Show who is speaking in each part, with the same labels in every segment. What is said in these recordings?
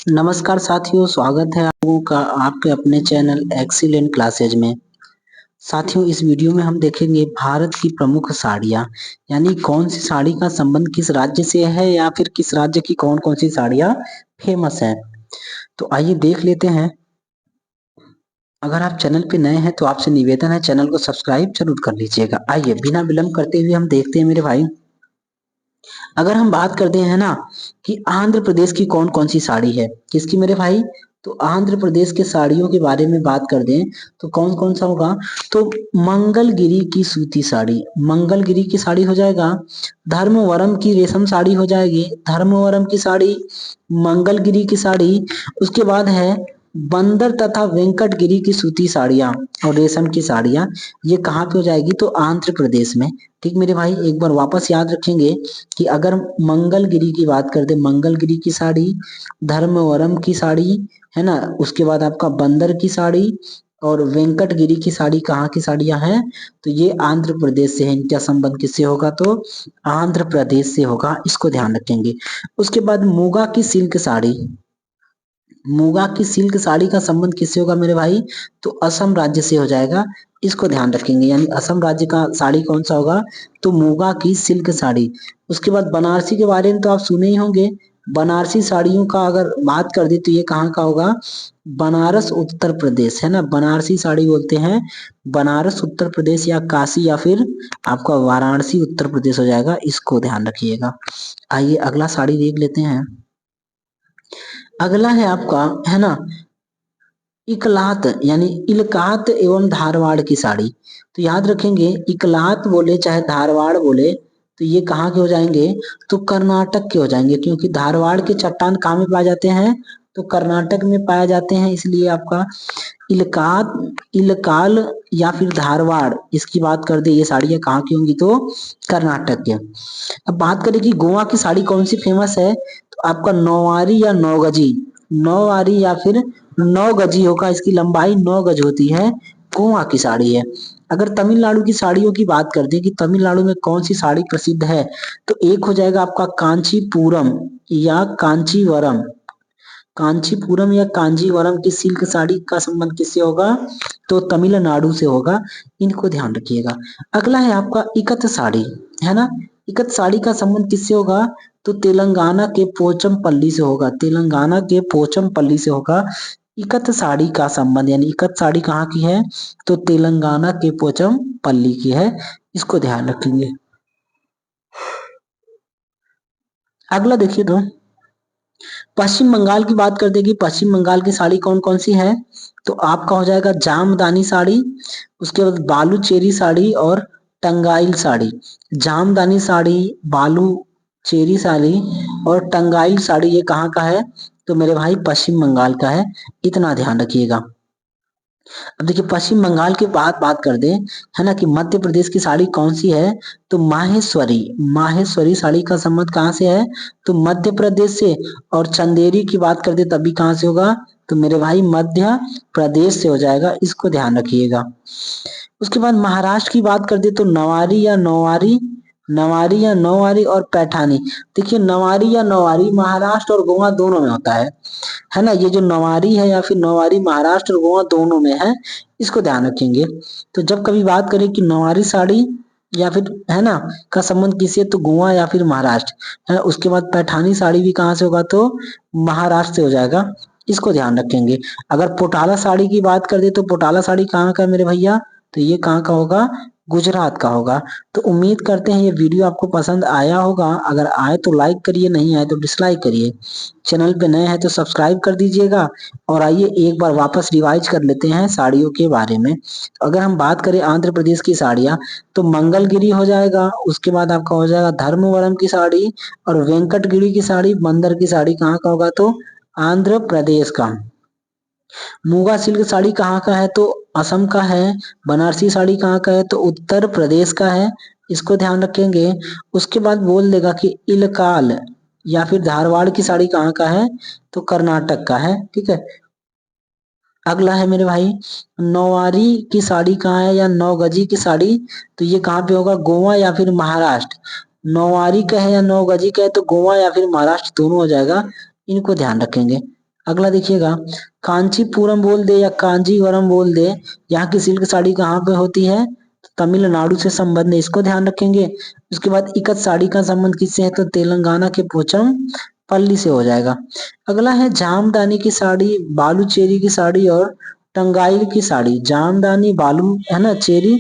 Speaker 1: नमस्कार साथियों, स्वागत है आप लोगों का आपके अपने चैनल एक्सीलेंट क्लासेज में। साथियों, इस वीडियो में हम देखेंगे भारत की प्रमुख साड़ियाँ, यानी कौन सी साड़ी का संबंध किस राज्य से है या फिर किस राज्य की कौन कौन सी साड़ियाँ फेमस है। तो आइए देख लेते हैं। अगर आप चैनल पे नए हैं तो आपसे निवेदन है चैनल को सब्सक्राइब जरूर कर लीजिएगा। आइए बिना विलंब करते हुए हम देखते हैं मेरे भाई। अगर हम बात करते हैं ना कि आंध्र प्रदेश की कौन कौन सी साड़ी है, किसकी मेरे भाई, तो आंध्र प्रदेश के साड़ियों के बारे में बात कर दें तो कौन कौन सा होगा, तो मंगलगिरी की सूती साड़ी, मंगलगिरी की साड़ी हो जाएगा। धर्मवरम की रेशम साड़ी हो जाएगी, धर्मवरम की साड़ी, मंगलगिरी की साड़ी। उसके बाद है बंदर तथा वेंकटगिरी की सूती साड़ियां और रेशम की साड़ियां, ये कहाँ पे हो जाएगी, तो आंध्र प्रदेश में। ठीक मेरे भाई, एक बार वापस याद रखेंगे कि अगर मंगलगिरी की बात करते, मंगलगिरी की साड़ी, धर्मवरम की साड़ी, है ना, उसके बाद आपका बंदर की साड़ी और वेंकटगिरी की साड़ी कहाँ की साड़ियां हैं, तो ये आंध्र प्रदेश से है। इनका संबंध किससे होगा, तो आंध्र प्रदेश से होगा, इसको ध्यान रखेंगे। उसके बाद मुगा की सिल्क साड़ी, मुगा की सिल्क साड़ी का संबंध किससे होगा मेरे भाई, तो असम राज्य से हो जाएगा, इसको ध्यान रखेंगे। यानी असम राज्य का साड़ी कौन सा होगा, तो मुगा की सिल्क साड़ी। उसके बाद बनारसी के बारे में तो आप सुने ही होंगे। बनारसी साड़ियों का अगर बात कर दे तो ये कहाँ का होगा, बनारस उत्तर प्रदेश, है ना, बनारसी साड़ी बोलते हैं, बनारस उत्तर प्रदेश या काशी या फिर आपका वाराणसी उत्तर प्रदेश हो जाएगा, इसको ध्यान रखिएगा। आइए अगला साड़ी देख लेते हैं। अगला है आपका, है ना, इकलात यानी इलकात एवं धारवाड़ की साड़ी। तो याद रखेंगे, इकलात बोले चाहे धारवाड़ बोले तो ये कहाँ के हो जाएंगे, तो कर्नाटक के हो जाएंगे, क्योंकि धारवाड़ के चट्टान कहाँ में पाए जाते हैं, तो कर्नाटक में पाए जाते हैं, इसलिए आपका इलकात, इलकाल या फिर धारवाड़, इसकी बात कर दे, ये साड़ियाँ कहाँ की होंगी, तो कर्नाटक के। अब बात करें कि गोवा की साड़ी कौन सी फेमस है, तो आपका नौवारी या नौगजी, नौवारी या फिर 9 गजी होगा, इसकी लंबाई 9 गज होती है, गोवा की साड़ी है। अगर तमिलनाडु की साड़ियों की बात करते हैं कि तमिलनाडु में कौन सी साड़ी प्रसिद्ध है, तो एक हो जाएगा आपका कांचीपुरम या कांचीवरम, कांचीपुरम या कांजीवरम की सिल्क साड़ी का संबंध किससे होगा, तो तमिलनाडु से होगा, इनको ध्यान रखिएगा। अगला है आपका इकत साड़ी, है ना, इकत साड़ी का संबंध किससे होगा, तो तेलंगाना के पोचमपल्ली से होगा, तेलंगाना के पोचमपल्ली से होगा इकत साड़ी का संबंध। यानी इकत साड़ी कहाँ की है, तो तेलंगाना के पोचमपल्ली की है, इसको ध्यान रखेंगे। अगला देखिए, तो पश्चिम बंगाल की बात करते हैं कि पश्चिम बंगाल की साड़ी कौन कौन सी है, तो आपका हो जाएगा जामदानी साड़ी, उसके बाद बालू चेरी साड़ी और टंगाइल साड़ी। जामदानी साड़ी, बालू चेरी साड़ी और टंगाइल साड़ी, ये कहाँ का है, तो मेरे भाई पश्चिम बंगाल का है, इतना ध्यान रखिएगा। अब देखिए पश्चिम बंगाल की बात कर दें, है ना, कि मध्य प्रदेश की साड़ी कौन सी है, तो माहेश्वरी, माहेश्वरी साड़ी का संबंध कहाँ से है, तो मध्य प्रदेश से। और चंदेरी की बात कर दे तभी कहाँ से होगा, तो मेरे भाई मध्य प्रदेश से हो जाएगा, इसको ध्यान रखिएगा। उसके बाद महाराष्ट्र की बात कर दे तो नवारी या नौवारी, नवारी या नौवारी और पैठानी। देखिए नवारी या नौवारी महाराष्ट्र और गोवा दोनों में होता है ना, ये जो नवारी है या फिर नौवारी महाराष्ट्र और गोवा दोनों में है, इसको ध्यान रखेंगे। तो जब कभी बात करें कि नौवारी साड़ी या फिर, है ना, का संबंध किसी, तो गोवा या फिर महाराष्ट्र है। उसके बाद पैठानी साड़ी भी कहाँ से होगा, तो महाराष्ट्र से हो जाएगा, इसको ध्यान रखेंगे। अगर पोटाला साड़ी की बात कर दे तो पोटाला साड़ी कहाँ का है मेरे भैया, तो ये कहाँ का होगा, गुजरात का होगा। तो उम्मीद करते हैं ये वीडियो आपको पसंद आया होगा, अगर आए तो लाइक करिए, नहीं आए तो डिसलाइक करिए। चैनल पे नए हैं तो सब्सक्राइब कर दीजिएगा। और आइए एक बार वापस रिवाइज कर लेते हैं साड़ियों के बारे में। तो अगर हम बात करें आंध्र प्रदेश की साड़ियाँ, तो मंगलगिरी हो जाएगा, उसके बाद आपका हो जाएगा धर्मवरम की साड़ी और वेंकटगिरी की साड़ी, बंदर की साड़ी कहाँ का होगा, तो आंध्र प्रदेश का। मुगा सिल्क साड़ी कहाँ का है, तो असम का है। बनारसी साड़ी कहाँ का है, तो उत्तर प्रदेश का है, इसको ध्यान रखेंगे। उसके बाद बोल देगा कि इलकाल या फिर धारवाड़ की साड़ी कहाँ का है, तो कर्नाटक का है, ठीक है। अगला है मेरे भाई नौवारी की साड़ी कहाँ है या 9 गजी की साड़ी, तो ये कहाँ पे होगा, गोवा या फिर महाराष्ट्र। नौवारी का है या 9 गजी का है तो गोवा या फिर महाराष्ट्र दोनों हो जाएगा, इनको ध्यान रखेंगे। अगला देखिएगा, कांचीपुरम बोल दे या कांजीवरम बोल दे, यहाँ की सिल्क साड़ी कहाँ पे होती है? तो तमिलनाडु से संबंध है, इसको ध्यान रखेंगे। उसके बाद इकत साड़ी का संबंध किससे है? तो तेलंगाना के पोचम पल्ली से हो जाएगा। अगला है जामदानी की साड़ी, बालूचेरी की साड़ी और टंगाइल की साड़ी। जामदानी, बालू है ना, चेरी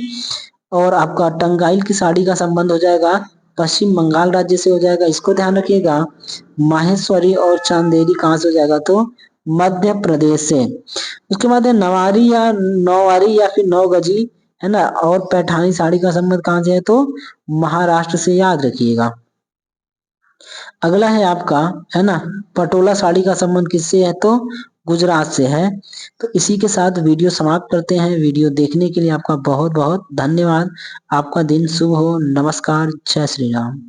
Speaker 1: और आपका टंगाइल की साड़ी का संबंध हो जाएगा पश्चिम बंगाल राज्य से हो जाएगा, इसको ध्यान रखिएगा। माहेश्वरी और चांदेरी कहाँ से हो जाएगा? तो मध्य प्रदेश से। उसके बाद है नवारी या नौवारी या फिर नौ गजी, है ना, और पैठानी साड़ी का संबंध कहाँ से है? तो महाराष्ट्र से, याद रखिएगा। अगला है आपका, है ना, पटोला साड़ी का संबंध किससे है? तो गुजरात से है। तो इसी के साथ वीडियो समाप्त करते हैं। वीडियो देखने के लिए आपका बहुत बहुत धन्यवाद। आपका दिन शुभ हो। नमस्कार। जय श्री राम।